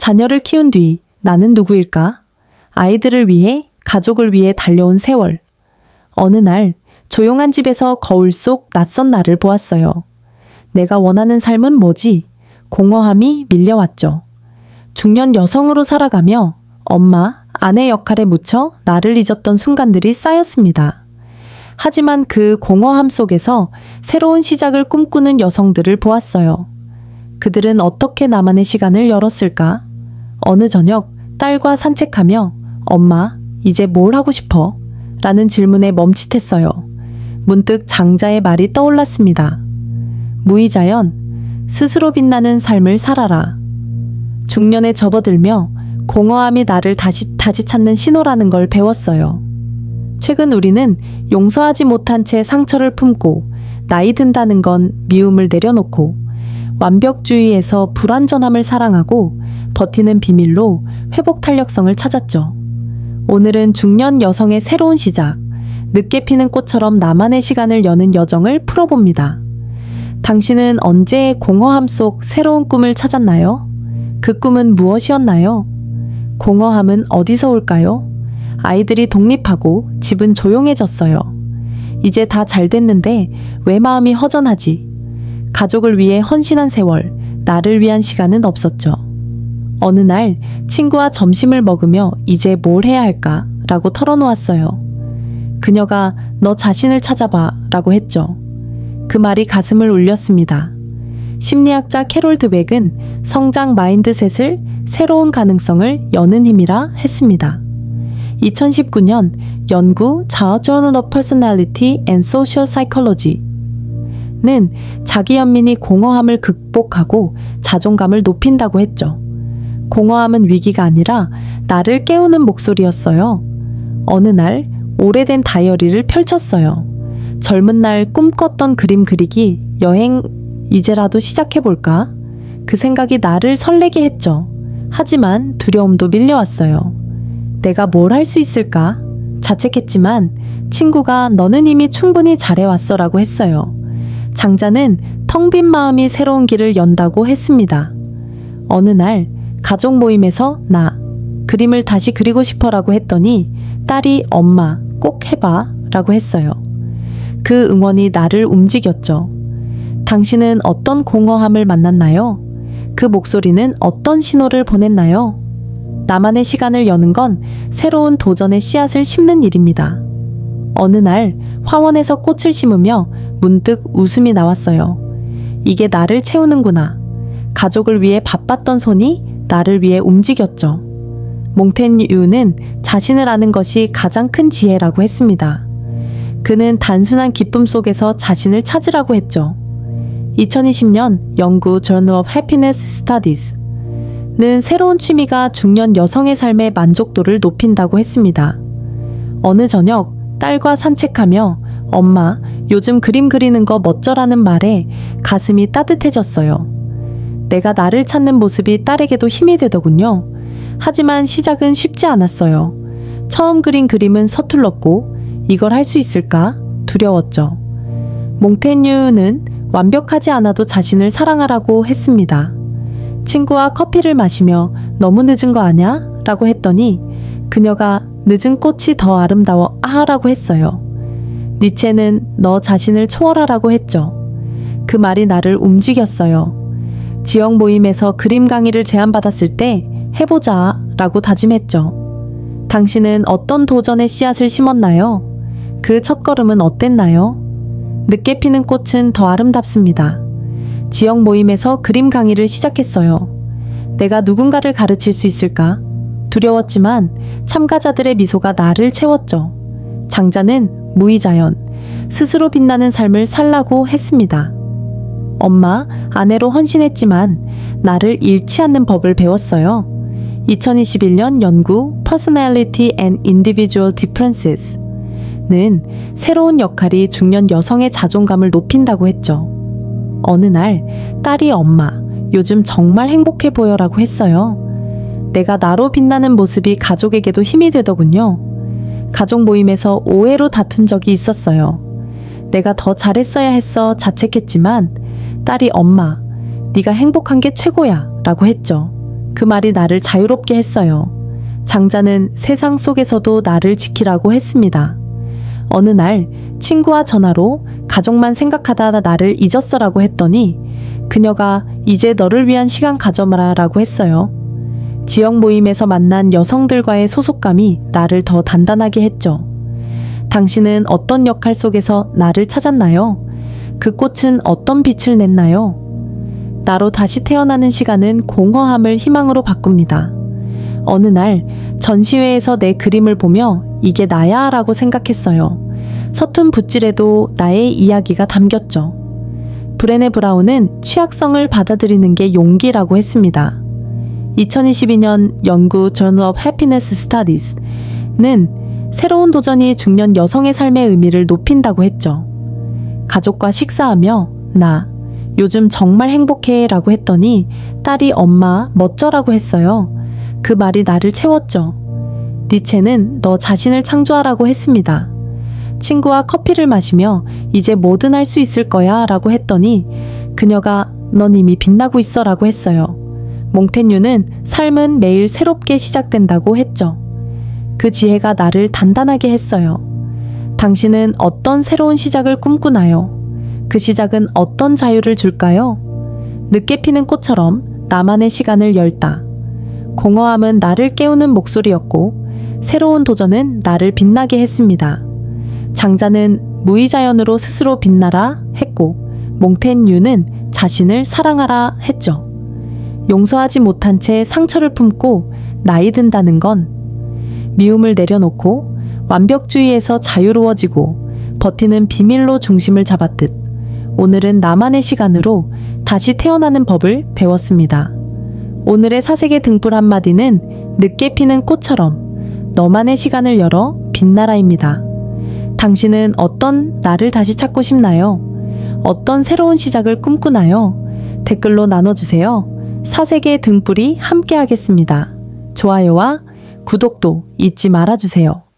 자녀를 키운 뒤 나는 누구일까? 아이들을 위해, 가족을 위해 달려온 세월. 어느 날 조용한 집에서 거울 속 낯선 나를 보았어요. 내가 원하는 삶은 뭐지? 공허함이 밀려왔죠. 중년 여성으로 살아가며 엄마, 아내 역할에 묻혀 나를 잊었던 순간들이 쌓였습니다. 하지만 그 공허함 속에서 새로운 시작을 꿈꾸는 여성들을 보았어요. 그들은 어떻게 나만의 시간을 열었을까? 어느 저녁 딸과 산책하며 엄마, 이제 뭘 하고 싶어? 라는 질문에 멈칫했어요. 문득 장자의 말이 떠올랐습니다. 무이자연, 스스로 빛나는 삶을 살아라. 중년에 접어들며 공허함이 나를 다시 찾는 신호라는 걸 배웠어요. 최근 우리는 용서하지 못한 채 상처를 품고 나이 든다는 건 미움을 내려놓고 완벽주의에서 불완전함을 사랑하고 버티는 비밀로 회복 탄력성을 찾았죠. 오늘은 중년 여성의 새로운 시작, 늦게 피는 꽃처럼 나만의 시간을 여는 여정을 풀어봅니다. 당신은 언제 공허함 속 새로운 꿈을 찾았나요? 그 꿈은 무엇이었나요? 공허함은 어디서 올까요? 아이들이 독립하고 집은 조용해졌어요. 이제 다 잘 됐는데 왜 마음이 허전하지? 가족을 위해 헌신한 세월, 나를 위한 시간은 없었죠. 어느 날 친구와 점심을 먹으며 이제 뭘 해야 할까? 라고 털어놓았어요. 그녀가 너 자신을 찾아봐 라고 했죠. 그 말이 가슴을 울렸습니다. 심리학자 캐롤 드웩은 성장 마인드셋을 새로운 가능성을 여는 힘이라 했습니다. 2019년 연구 Journal of Personality and Social Psychology는 자기 연민이 공허함을 극복하고 자존감을 높인다고 했죠. 공허함은 위기가 아니라 나를 깨우는 목소리였어요. 어느 날 오래된 다이어리를 펼쳤어요. 젊은 날 꿈꿨던 그림 그리기, 여행 이제라도 시작해볼까? 그 생각이 나를 설레게 했죠. 하지만 두려움도 밀려왔어요. 내가 뭘 할 수 있을까? 자책했지만 친구가 너는 이미 충분히 잘해왔어 라고 했어요. 장자는 텅 빈 마음이 새로운 길을 연다고 했습니다. 어느 날 가족 모임에서 나 그림을 다시 그리고 싶어 라고 했더니 딸이 엄마 꼭 해봐 라고 했어요. 그 응원이 나를 움직였죠. 당신은 어떤 공허함을 만났나요? 그 목소리는 어떤 신호를 보냈나요? 나만의 시간을 여는 건 새로운 도전의 씨앗을 심는 일입니다. 어느 날 화원에서 꽃을 심으며 문득 웃음이 나왔어요. 이게 나를 채우는구나. 가족을 위해 바빴던 손이 나를 위해 움직였죠. 몽테뉴는 자신을 아는 것이 가장 큰 지혜라고 했습니다. 그는 단순한 기쁨 속에서 자신을 찾으라고 했죠. 2020년 연구 Journal of Happiness Studies는 새로운 취미가 중년 여성의 삶의 만족도를 높인다고 했습니다. 어느 저녁 딸과 산책하며 엄마, 요즘 그림 그리는 거 멋져라는 말에 가슴이 따뜻해졌어요. 내가 나를 찾는 모습이 딸에게도 힘이 되더군요. 하지만 시작은 쉽지 않았어요. 처음 그린 그림은 서툴렀고 이걸 할 수 있을까? 두려웠죠. 몽테뉴는 완벽하지 않아도 자신을 사랑하라고 했습니다. 친구와 커피를 마시며 너무 늦은 거 아냐? 라고 했더니 그녀가 늦은 꽃이 더 아름다워 라고 했어요. 니체는 너 자신을 초월하라고 했죠. 그 말이 나를 움직였어요. 지역 모임에서 그림 강의를 제안받았을 때 해보자 라고 다짐했죠. 당신은 어떤 도전의 씨앗을 심었나요? 그 첫걸음은 어땠나요? 늦게 피는 꽃은 더 아름답습니다. 지역 모임에서 그림 강의를 시작했어요. 내가 누군가를 가르칠 수 있을까? 두려웠지만 참가자들의 미소가 나를 채웠죠. 장자는 무이자연, 스스로 빛나는 삶을 살라고 했습니다. 엄마, 아내로 헌신했지만 나를 잃지 않는 법을 배웠어요. 2021년 연구 Personality and Individual Differences는 새로운 역할이 중년 여성의 자존감을 높인다고 했죠. 어느 날 딸이 엄마, 요즘 정말 행복해 보여라고 했어요. 내가 나로 빛나는 모습이 가족에게도 힘이 되더군요. 가족 모임에서 오해로 다툰 적이 있었어요. 내가 더 잘했어야 했어 자책했지만 딸이 엄마, 네가 행복한 게 최고야 라고 했죠. 그 말이 나를 자유롭게 했어요. 장자는 세상 속에서도 나를 지키라고 했습니다. 어느 날 친구와 전화로 가족만 생각하다 나를 잊었어라고 했더니 그녀가 이제 너를 위한 시간 가져마라 라고 했어요. 지역 모임에서 만난 여성들과의 소속감이 나를 더 단단하게 했죠. 당신은 어떤 역할 속에서 나를 찾았나요? 그 꽃은 어떤 빛을 냈나요? 나로 다시 태어나는 시간은 공허함을 희망으로 바꿉니다. 어느 날 전시회에서 내 그림을 보며 이게 나야 라고 생각했어요. 서툰 붓질에도 나의 이야기가 담겼죠. 브레네 브라운은 취약성을 받아들이는 게 용기라고 했습니다. 2022년 연구 Journal of Happiness Studies는 새로운 도전이 중년 여성의 삶의 의미를 높인다고 했죠. 가족과 식사하며 나 요즘 정말 행복해 라고 했더니 딸이 엄마 멋져라고 했어요. 그 말이 나를 채웠죠. 니체는 너 자신을 창조하라고 했습니다. 친구와 커피를 마시며 이제 뭐든 할 수 있을 거야 라고 했더니 그녀가 넌 이미 빛나고 있어 라고 했어요. 몽테뉴는 삶은 매일 새롭게 시작된다고 했죠. 그 지혜가 나를 단단하게 했어요. 당신은 어떤 새로운 시작을 꿈꾸나요? 그 시작은 어떤 자유를 줄까요? 늦게 피는 꽃처럼 나만의 시간을 열다. 공허함은 나를 깨우는 목소리였고 새로운 도전은 나를 빛나게 했습니다. 장자는 무의자연으로 스스로 빛나라 했고 몽테뉴는 자신을 사랑하라 했죠. 용서하지 못한 채 상처를 품고 나이 든다는 건 미움을 내려놓고 완벽주의에서 자유로워지고 버티는 비밀로 중심을 잡았듯 오늘은 나만의 시간으로 다시 태어나는 법을 배웠습니다. 오늘의 사색의 등불 한마디는 늦게 피는 꽃처럼 너만의 시간을 열어 빛나라입니다. 당신은 어떤 나를 다시 찾고 싶나요? 어떤 새로운 시작을 꿈꾸나요? 댓글로 나눠주세요. 사색의 등불이 함께 하겠습니다. 좋아요와 구독도 잊지 말아주세요.